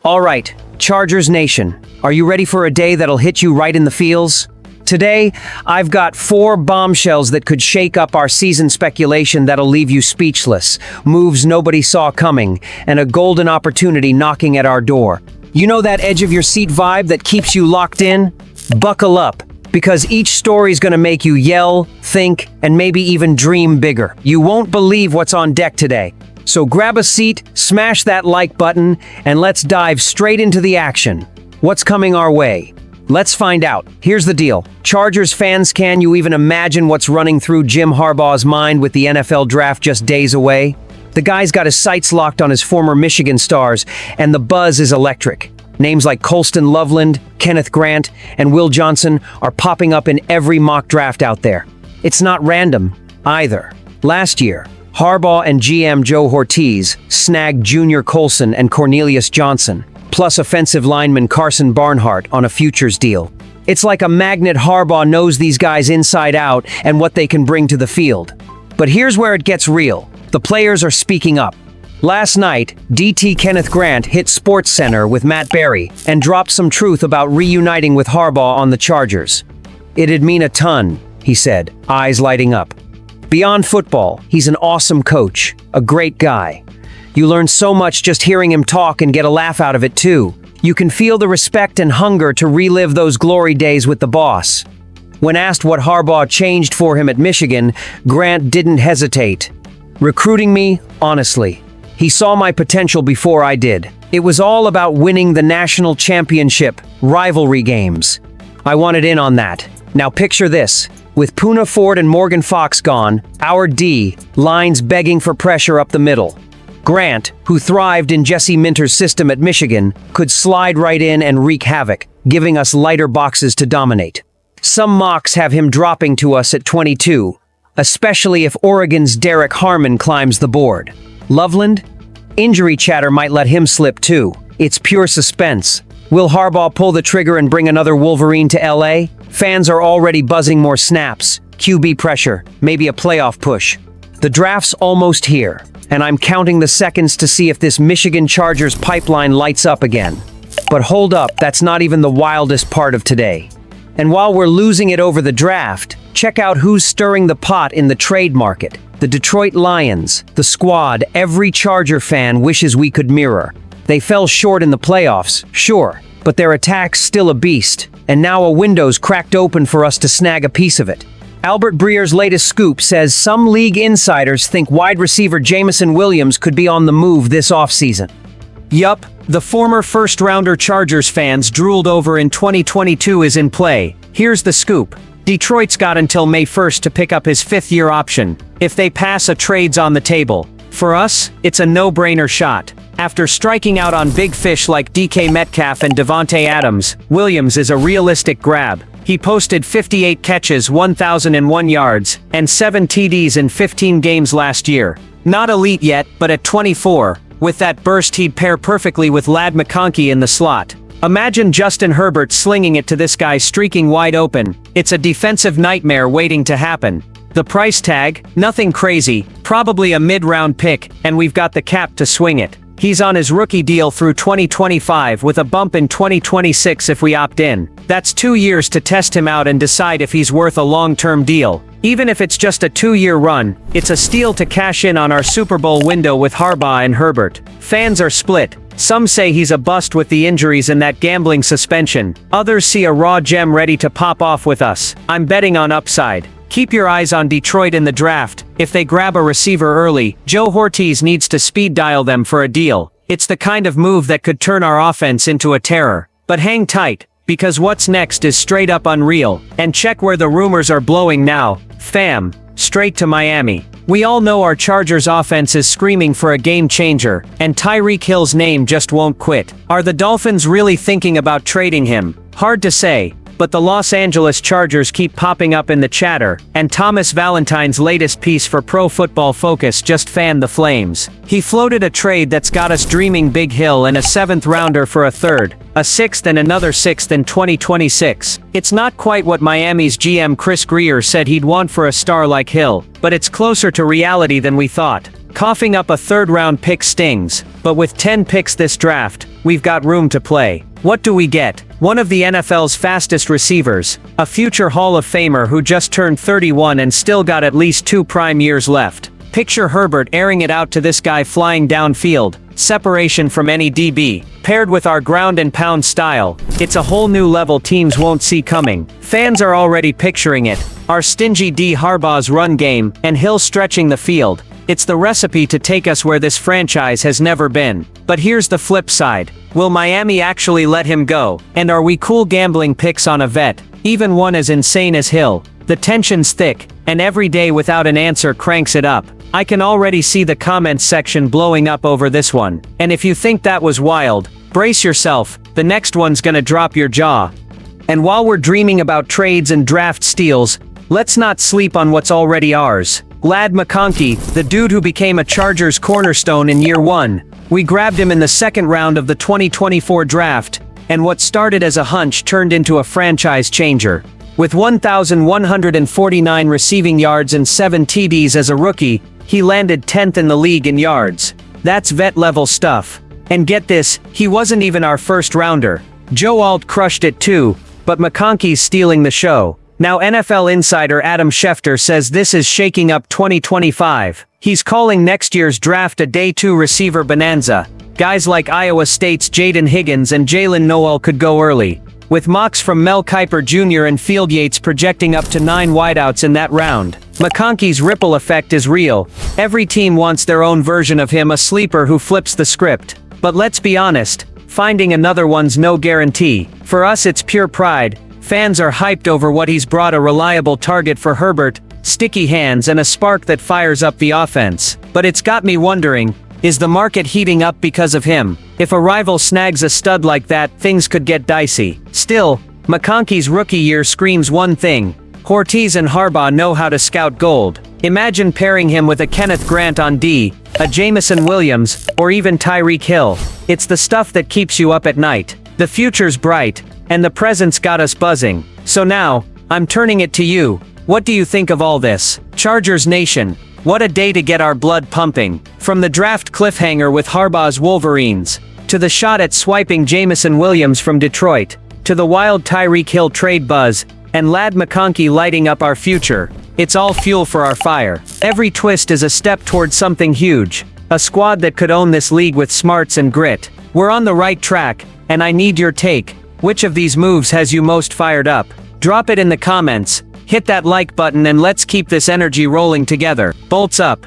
All right, Chargers Nation, are you ready for a day that'll hit you right in the feels? Today, I've got 4 bombshells that could shake up our season speculation that'll leave you speechless, moves nobody saw coming, and a golden opportunity knocking at our door. You know that edge of your seat vibe that keeps you locked in? Buckle up, because each story's gonna make you yell, think, and maybe even dream bigger. You won't believe what's on deck today. So grab a seat, smash that like button, and let's dive straight into the action. What's coming our way? Let's find out. Here's the deal. Chargers fans, can you even imagine what's running through Jim Harbaugh's mind with the NFL draft just days away? The guy's got his sights locked on his former Michigan stars, and the buzz is electric. Names like Colston Loveland, Kenneth Grant, and Will Johnson are popping up in every mock draft out there. It's not random, either. Last year, Harbaugh and GM Joe Hortiz snagged Junior Colson and Cornelius Johnson, plus offensive lineman Carson Barnhart on a futures deal. It's like a magnet. Harbaugh knows these guys inside out and what they can bring to the field. But here's where it gets real. The players are speaking up. Last night, DT Kenneth Grant hit SportsCenter with Matt Berry and dropped some truth about reuniting with Harbaugh on the Chargers. "It'd mean a ton," he said, eyes lighting up. Beyond football, he's an awesome coach, a great guy. You learn so much just hearing him talk and get a laugh out of it too. You can feel the respect and hunger to relive those glory days with the boss. When asked what Harbaugh changed for him at Michigan, Grant didn't hesitate. "Recruiting me, honestly. He saw my potential before I did. It was all about winning the national championship, rivalry games. I wanted in on that. Now picture this. With Poona Ford and Morgan Fox gone, our D lines begging for pressure up the middle. Grant, who thrived in Jesse Minter's system at Michigan, could slide right in and wreak havoc, giving us lighter boxes to dominate. Some mocks have him dropping to us at 22, especially if Oregon's Derek Harmon climbs the board. Loveland? Injury chatter might let him slip too. It's pure suspense. Will Harbaugh pull the trigger and bring another Wolverine to LA? Fans are already buzzing more snaps, QB pressure, maybe a playoff push. The draft's almost here, and I'm counting the seconds to see if this Michigan Chargers pipeline lights up again. But hold up, that's not even the wildest part of today. And while we're losing it over the draft, check out who's stirring the pot in the trade market. The Detroit Lions, the squad every Charger fan wishes we could mirror. They fell short in the playoffs, sure, but their attack's still a beast, and now a window's cracked open for us to snag a piece of it. Albert Breer's latest scoop says some league insiders think wide receiver Jameson Williams could be on the move this offseason. Yup, the former first-rounder Chargers fans drooled over in 2022 is in play. Here's the scoop. Detroit's got until May 1st to pick up his 5th-year option. If they pass, a trade's on the table. For us, it's a no-brainer shot. After striking out on big fish like DK Metcalf and Devontae Adams, Williams is a realistic grab. He posted 58 catches, 1,001 yards, and 7 TDs in 15 games last year. Not elite yet, but at 24, with that burst he'd pair perfectly with lad McConkey in the slot. Imagine Justin Herbert slinging it to this guy streaking wide open. It's a defensive nightmare waiting to happen. The price tag? Nothing crazy, probably a mid-round pick, and we've got the cap to swing it. He's on his rookie deal through 2025 with a bump in 2026 if we opt in. That's 2 years to test him out and decide if he's worth a long-term deal. Even if it's just a 2-year run, it's a steal to cash in on our Super Bowl window with Harbaugh and Herbert. Fans are split. Some say he's a bust with the injuries and that gambling suspension. Others see a raw gem ready to pop off with us. I'm betting on upside. Keep your eyes on Detroit in the draft. If they grab a receiver early, Joe Hortiz needs to speed dial them for a deal. It's the kind of move that could turn our offense into a terror. But hang tight, because what's next is straight up unreal. And check where the rumors are blowing now. Fam, straight to Miami. We all know our Chargers offense is screaming for a game changer, and Tyreek Hill's name just won't quit. Are the Dolphins really thinking about trading him? Hard to say. But the Los Angeles Chargers keep popping up in the chatter, and Thomas Valentine's latest piece for Pro Football Focus just fanned the flames. He floated a trade that's got us dreaming big. Hill and a 7th rounder for a 3rd, a 6th and another 6th in 2026. It's not quite what Miami's GM Chris Grier said he'd want for a star like Hill, but it's closer to reality than we thought. Coughing up a third-round pick stings, but with 10 picks this draft, we've got room to play. What do we get? One of the NFL's fastest receivers, a future Hall of Famer who just turned 31 and still got at least 2 prime years left. Picture Herbert airing it out to this guy flying downfield, separation from any DB. Paired with our ground and pound style, it's a whole new level teams won't see coming. Fans are already picturing it. Our stingy D Harbaugh's run game, and Hill stretching the field. It's the recipe to take us where this franchise has never been. But here's the flip side. Will Miami actually let him go? And are we cool gambling picks on a vet, even one as insane as Hill? The tension's thick, and every day without an answer cranks it up. I can already see the comments section blowing up over this one. And if you think that was wild, brace yourself, the next one's gonna drop your jaw. And while we're dreaming about trades and draft steals, let's not sleep on what's already ours. Lad McConkey, the dude who became a Chargers cornerstone in year 1. We grabbed him in the second round of the 2024 draft, and what started as a hunch turned into a franchise changer. With 1,149 receiving yards and 7 TDs as a rookie, he landed 10th in the league in yards. That's vet-level stuff. And get this, he wasn't even our first rounder. Joe Alt crushed it too, but McConkey's stealing the show. Now NFL insider Adam Schefter says this is shaking up 2025. He's calling next year's draft a day 2 receiver bonanza. Guys like Iowa State's Jaden Higgins and Jalen Noel could go early, with mocks from Mel Kiper Jr. and Field Yates projecting up to 9 wideouts in that round. McConkey's ripple effect is real. Every team wants their own version of him, a sleeper who flips the script. But let's be honest, finding another one's no guarantee. For us it's pure pride. Fans are hyped over what he's brought: a reliable target for Herbert, sticky hands, and a spark that fires up the offense. But it's got me wondering, is the market heating up because of him? If a rival snags a stud like that, things could get dicey. Still, McConkey's rookie year screams one thing: Ortiz and Harbaugh know how to scout gold. Imagine pairing him with a Kenneth Grant on D, a Jameson Williams, or even Tyreek Hill. It's the stuff that keeps you up at night. The future's bright, and the present's got us buzzing. So now, I'm turning it to you. What do you think of all this? Chargers Nation, what a day to get our blood pumping. From the draft cliffhanger with Harbaugh's Wolverines, to the shot at swiping Jameson Williams from Detroit, to the wild Tyreek Hill trade buzz, and Lad McConkey lighting up our future. It's all fuel for our fire. Every twist is a step towards something huge. A squad that could own this league with smarts and grit. We're on the right track, and I need your take. Which of these moves has you most fired up? Drop it in the comments, hit that like button, and let's keep this energy rolling together. Bolts up.